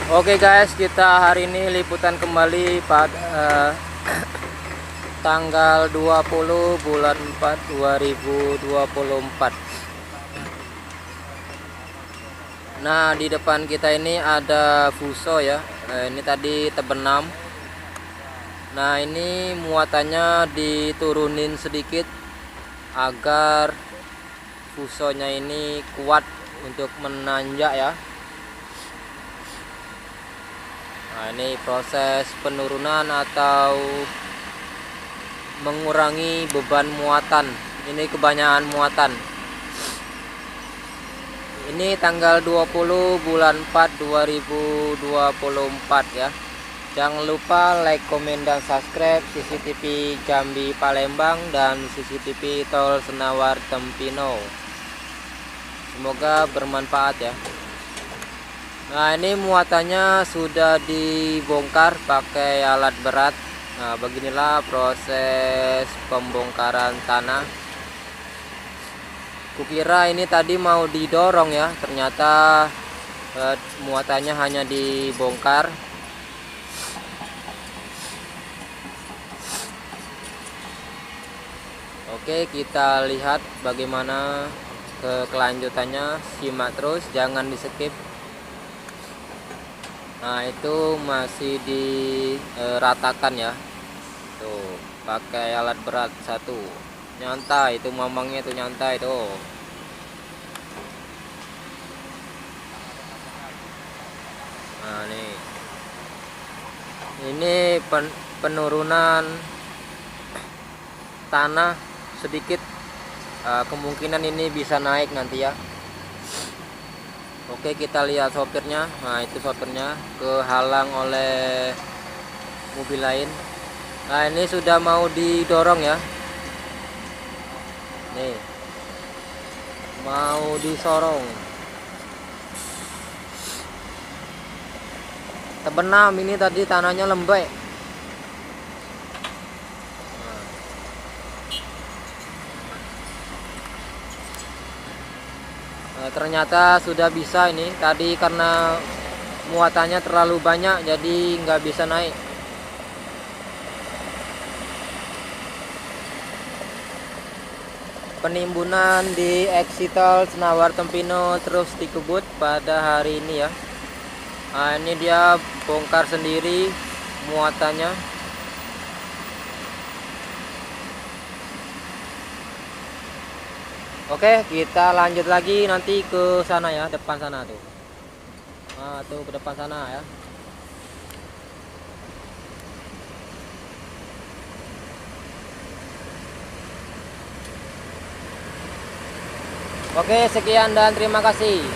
Oke guys, kita hari ini liputan kembali pada tanggal 20 bulan 4 2024. Nah, di depan kita ini ada fuso ya. Ini tadi terbenam. Nah, ini muatannya diturunin sedikit agar fusonya ini kuat untuk menanjak ya. Nah, ini proses penurunan atau mengurangi beban muatan. Ini kebanyakan muatan. Ini tanggal 20 bulan 4 2024 ya. Jangan lupa like, komen, dan subscribe CCTV Jambi Palembang dan CCTV Tol Senawar Tempino. Semoga bermanfaat ya. Nah, ini muatannya sudah dibongkar pakai alat berat. Nah, beginilah proses pembongkaran tanah. Kukira ini tadi mau didorong ya, ternyata muatannya hanya dibongkar. Oke, kita lihat bagaimana kelanjutannya. Simak terus, jangan di skip. Nah, itu masih diratakan ya. Tuh, pakai alat berat satu. Nyantai itu mamangnya tuh, nyantai tuh. Nah, nih. Ini penurunan tanah sedikit. Kemungkinan ini bisa naik nanti ya. Oke, kita lihat sopirnya. Nah, itu sopirnya kehalang oleh mobil lain. Nah, ini sudah mau didorong ya. Nih, mau disorong. Terbenam ini tadi, tanahnya lembek. Ternyata sudah bisa ini. Tadi karena muatannya terlalu banyak jadi nggak bisa naik. Penimbunan di exit tol Senawar Tempino terus dikebut pada hari ini ya. Nah, ini dia bongkar sendiri muatannya. Oke, kita lanjut lagi nanti ke sana ya, depan sana tuh. Nah, tuh ke depan sana ya. Oke, sekian dan terima kasih.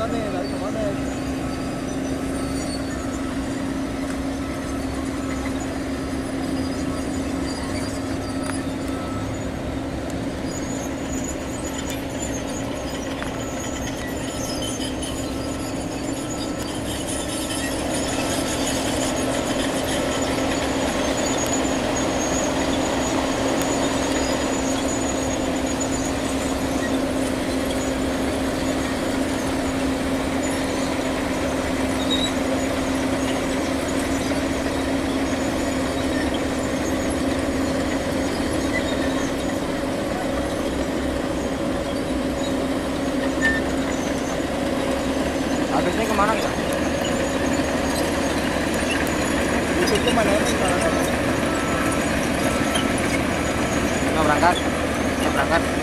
kemana nih? Lari kemana? Habisnya kemana kita? Itu kemana nih? Kita berangkat.